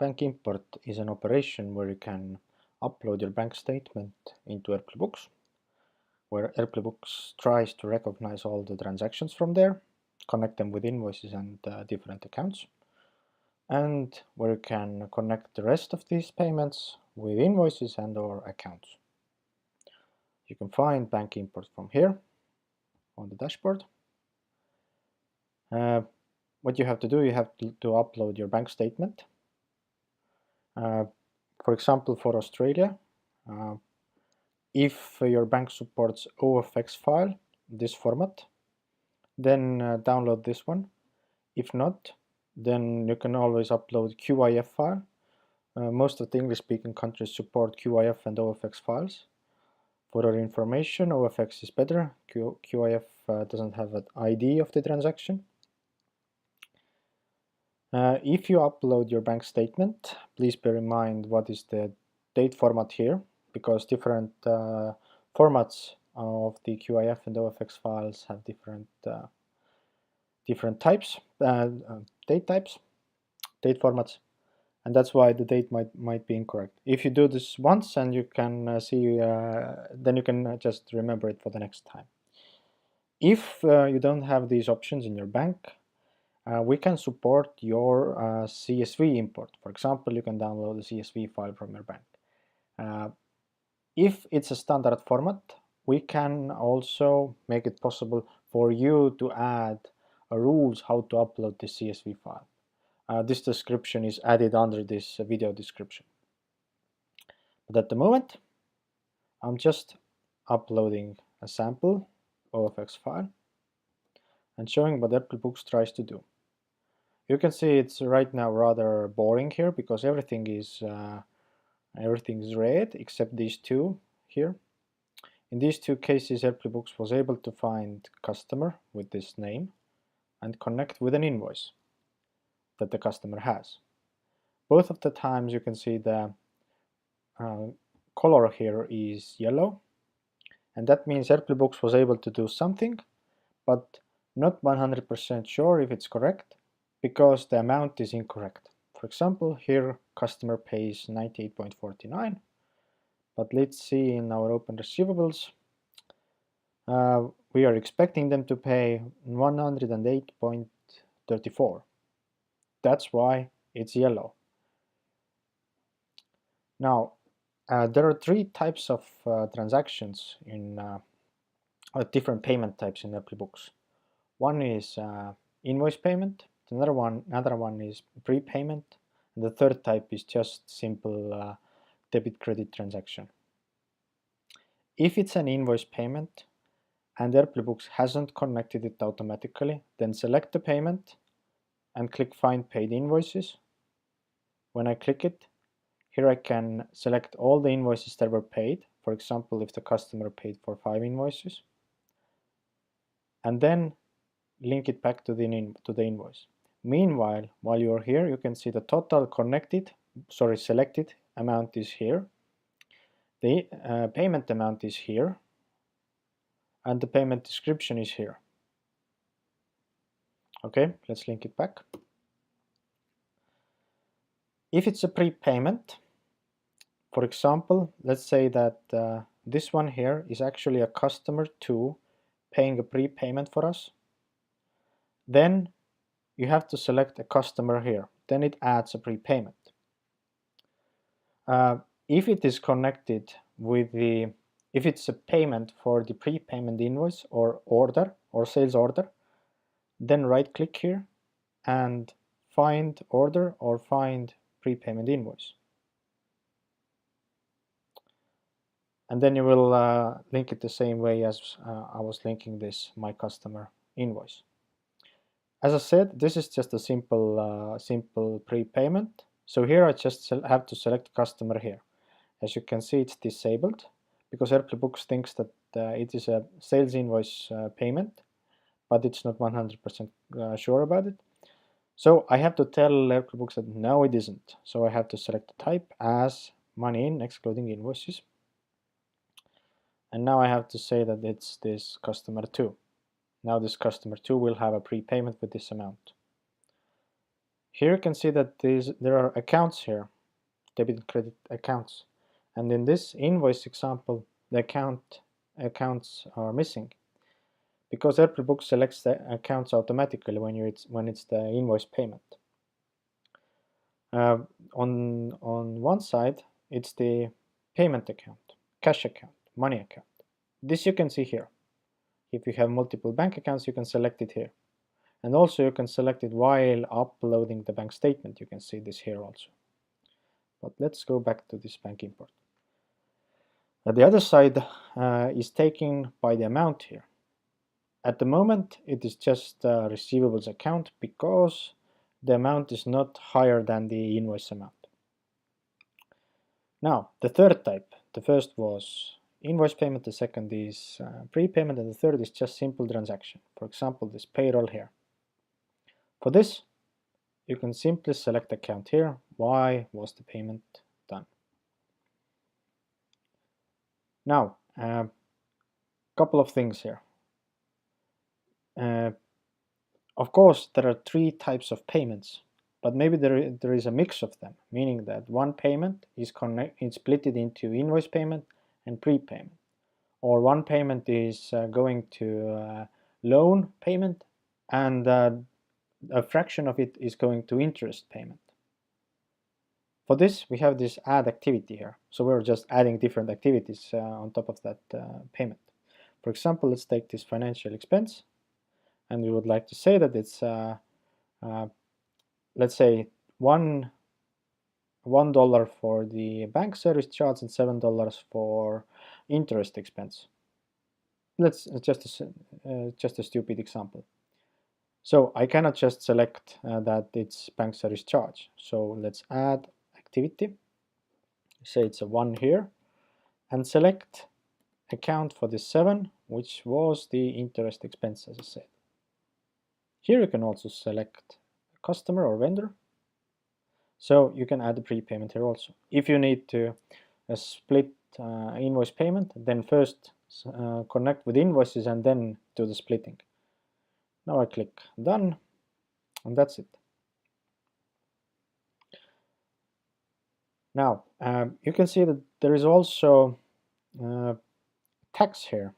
Bank import is an operation where you can upload your bank statement into ERPLY Books, where ERPLY Books tries to recognize all the transactions from there, connect them with invoices and different accounts, and where you can connect the rest of these payments with invoices and or accounts. You can find bank import from here on the dashboard. What you have to do, you have to upload your bank statement. For example, for Australia, if your bank supports OFX file, this format, then download this one. If not, then you can always upload QIF file. Most of the English-speaking countries support QIF and OFX files. For your information, OFX is better. QIF doesn't have an ID of the transaction. If you upload your bank statement, please bear in mind what is the date format here, because different formats of the QIF and OFX files have different types, date formats, and that's why the date might be incorrect. If you do this once and you can see, then you can just remember it for the next time. If you don't have these options in your bank, we can support your CSV import. For example, you can download a CSV file from your bank. If it's a standard format, we can also make it possible for you to add rules how to upload the CSV file. This description is added under this video description. But at the moment, I'm just uploading a sample OFX file and showing what ERPLY Books tries to do. You can see it's right now rather boring here because everything is red except these two here. In these two cases, ERPLY Books was able to find customer with this name and connect with an invoice that the customer has. Both of the times you can see the color here is yellow, and that means ERPLY Books was able to do something, but not 100% sure if it's correct, because the amount is incorrect. For example, here customer pays 98.49, but let's see in our open receivables, we are expecting them to pay 108.34. That's why it's yellow. Now, there are three types of transactions in different payment types in ERPLY Books. One is invoice payment. Another one is prepayment, and the third type is just simple debit-credit transaction. If it's an invoice payment and ERPLY Books hasn't connected it automatically, then select the payment and click Find Paid Invoices. When I click it, here I can select all the invoices that were paid. For example, if the customer paid for 5 invoices, and then link it back to the invoice. Meanwhile, while you're here, you can see the total selected amount is here, the payment amount is here, and the payment description is here. Okay, let's link it back. If it's a prepayment, for example, let's say that this one here is actually a customer 2 paying a prepayment for us, then you have to select a customer here. Then it adds a prepayment. If it is connected with if it's a payment for the prepayment invoice or order or sales order, then right click here and find order or find prepayment invoice. And then you will link it the same way as I was linking this my customer invoice. As I said, this is just a simple prepayment. So here I just have to select customer here. As you can see, it's disabled because ERPLY Books thinks that it is a sales invoice payment, but it's not 100% sure about it. So I have to tell ERPLY Books that no, it isn't. So I have to select the type as money in excluding invoices. And now I have to say that it's this customer 2. Now this customer 2 will have a prepayment with this amount. Here you can see that there are accounts here, debit and credit accounts, and in this invoice example the accounts are missing because ERPLY Book selects the accounts automatically when it's the invoice payment. On one side it's the payment account, cash account, money account. This you can see here. If you have multiple bank accounts, you can select it here. And also you can select it while uploading the bank statement. You can see this here also. But let's go back to this bank import. The other side is taken by the amount here. At the moment it is just a receivables account because the amount is not higher than the invoice amount. Now the third type, the first was invoice payment, the second is prepayment, and the third is just simple transaction. For example, this payroll here. For this, you can simply select account here. Why was the payment done? Now, a couple of things here. Of course, there are three types of payments, but maybe there is a mix of them, meaning that one payment is split into invoice payment and prepayment, or one payment is going to loan payment, and a fraction of it is going to interest payment. For this, we have this add activity here. So we're just adding different activities on top of that payment. For example, let's take this financial expense, and we would like to say that it's, let's say, $1 for the bank service charge and $7 for interest expense. Let's just a stupid example. So I cannot just select that it's bank service charge. So let's add activity, say it's a 1 here, and select account for the 7, which was the interest expense, as I said. Here you can also select customer or vendor, so you can add the prepayment here also. If you need to split invoice payment, then first connect with invoices and then do the splitting. Now I click done, and that's it. Now you can see that there is also tax here.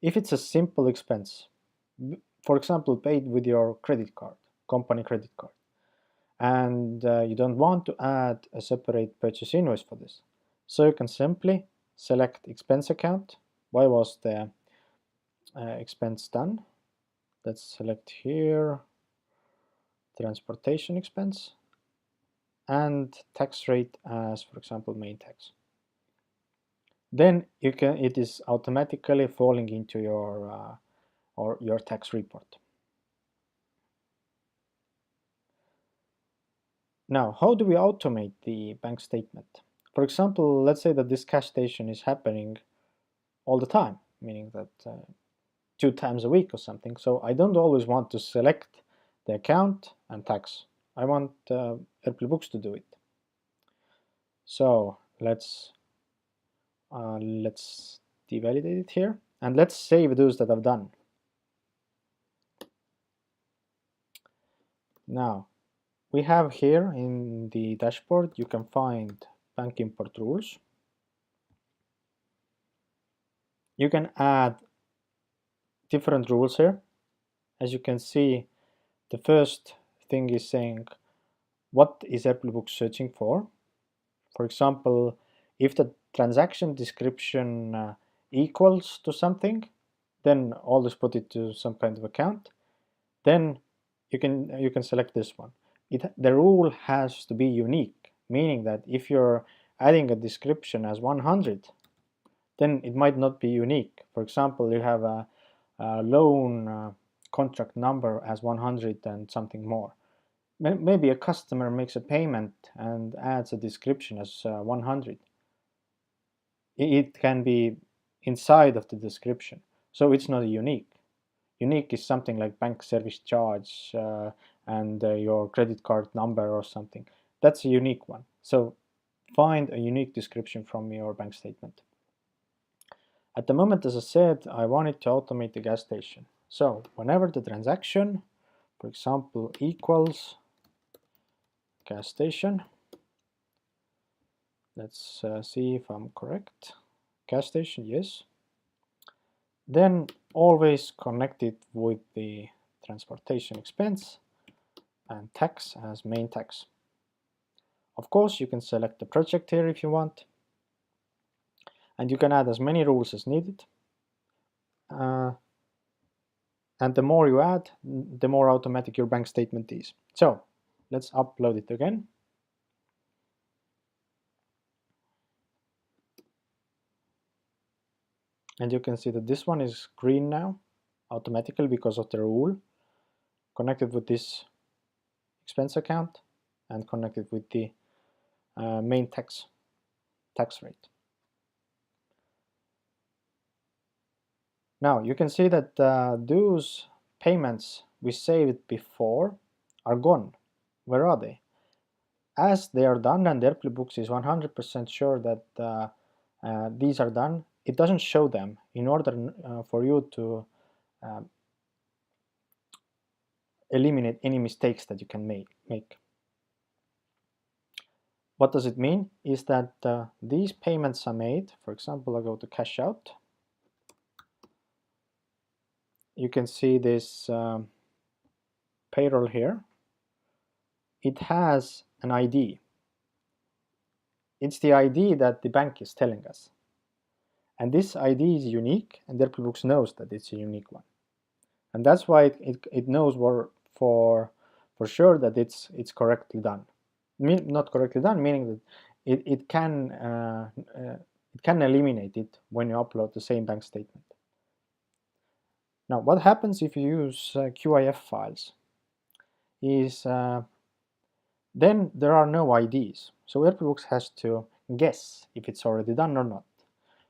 If it's a simple expense, for example, paid with your credit card, company credit card, and you don't want to add a separate purchase invoice for this, so you can simply select expense account. Why was the expense done? Let's select here transportation expense and tax rate as, for example, main tax. Then it is automatically falling into your tax report. Now, how do we automate the bank statement? For example, let's say that this cash station is happening all the time, meaning that 2 times a week or something. So I don't always want to select the account and tax. I want ERPLY Books to do it. So let's devalidate it here, and let's save those that I've done. Now we have here in the dashboard, you can find bank import rules. You can add different rules here. As you can see, the first thing is saying what is ERPLY Books searching for. For example, if the transaction description equals to something, then always put it to some kind of account. Then you can select this one. The rule has to be unique, meaning that if you're adding a description as 100, then it might not be unique. For example, you have a loan contract number as 100 and something more. Maybe a customer makes a payment and adds a description as 100. It can be inside of the description, so it's not unique. Unique is something like bank service charge and your credit card number or something. That's a unique one. So find a unique description from your bank statement. At the moment, as I said, I wanted to automate the gas station. So whenever the transaction, for example, equals gas station. Let's see if I'm correct. Gas station, yes. Then always connect it with the transportation expense and tax as main tax. Of course, you can select the project here if you want, and you can add as many rules as needed. And the more you add, the more automatic your bank statement is. So let's upload it again. And you can see that this one is green now, automatically because of the rule, connected with this expense account and connected with the main tax rate. Now you can see that those payments we saved before are gone. Where are they? As they are done and ERPLY Books is 100% sure that these are done, it doesn't show them in order for you to eliminate any mistakes that you can make. What does it mean? Is that these payments are made. For example, I go to cash out. You can see this payroll here. It has an ID. It's the ID that the bank is telling us. And this ID is unique, and ERPLY Books knows that it's a unique one. And that's why it knows for sure that it's correctly done. Not correctly done, meaning that it can eliminate it when you upload the same bank statement. Now, what happens if you use QIF files is then there are no IDs. So ERPLY Books has to guess if it's already done or not.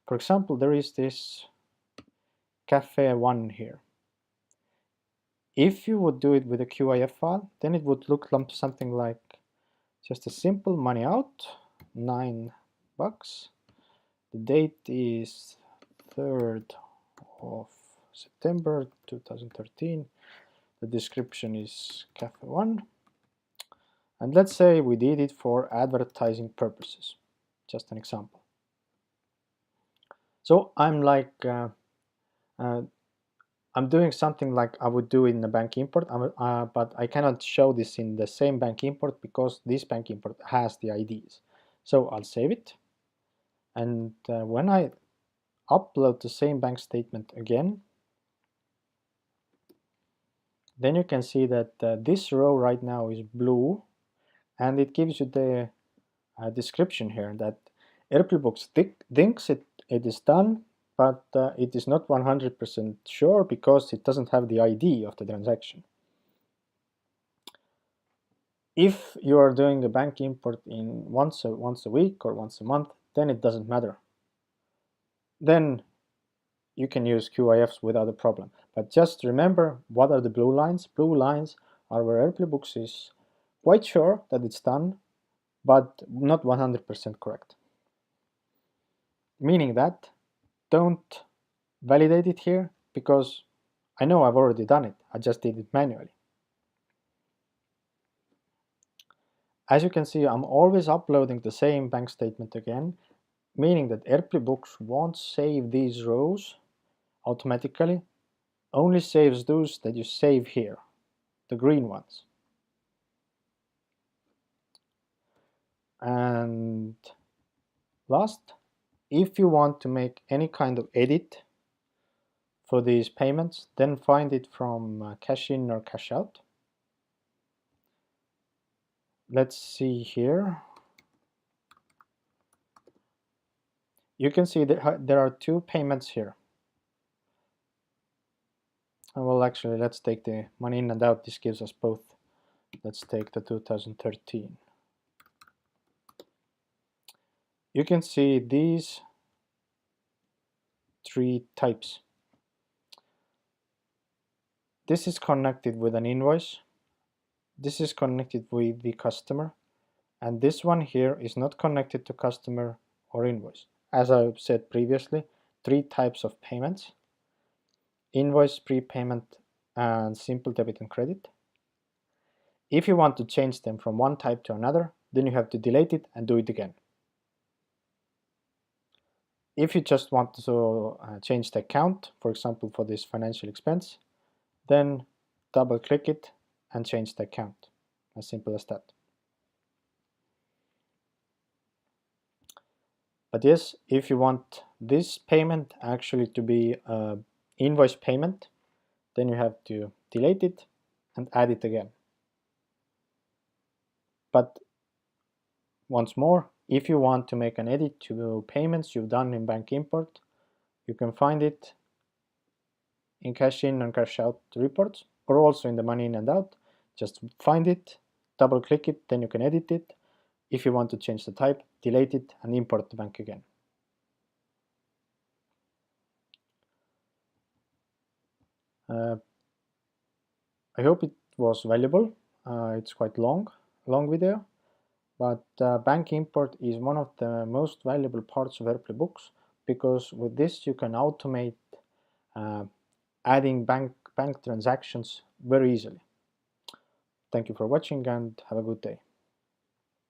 For example, there is this Cafe 1 here. If you would do it with a QIF file, then it would look like something like just a simple money out, $9. The date is 3rd of September 2013. The description is Cafe 1. And let's say we did it for advertising purposes. Just an example. So I'm like I'm doing something like I would do in the bank import, but I cannot show this in the same bank import because this bank import has the IDs. So I'll save it, and when I upload the same bank statement again, then you can see that this row right now is blue, and it gives you the description here that ERPLY Books thinks it is done, but it is not 100% sure because it doesn't have the ID of the transaction. If you are doing a bank import in once a week or once a month, then it doesn't matter. Then you can use QIFs without a problem. But just remember, what are the blue lines? Blue lines are where ERPLY Books is quite sure that it's done, but not 100% correct. Meaning that don't validate it here because I know I've already done it. I just did it manually. As you can see, I'm always uploading the same bank statement again, meaning that ERPLY Books won't save these rows automatically, only saves those that you save here, the green ones. And last, if you want to make any kind of edit for these payments, then find it from cash in or cash out. Let's see here. You can see that there are two payments here. Well, actually, let's take the money in and out. This gives us both. Let's take the 2013. You can see these three types. This is connected with an invoice. This is connected with the customer. And this one here is not connected to customer or invoice. As I said previously, three types of payments: invoice, prepayment, and simple debit and credit. If you want to change them from one type to another, then you have to delete it and do it again. If you just want to change the account, for example for this financial expense, then double click it and change the account. As simple as that. But yes, if you want this payment actually to be an invoice payment, then you have to delete it and add it again. But once more, if you want to make an edit to payments you've done in bank import, you can find it in cash in and cash out reports, or also in the money in and out. Just find it, double click it, then you can edit it. If you want to change the type, delete it and import the bank again. I hope it was valuable. It's quite long video, but bank import is one of the most valuable parts of ERPLY books, because with this you can automate adding bank transactions very easily. Thank you for watching and have a good day.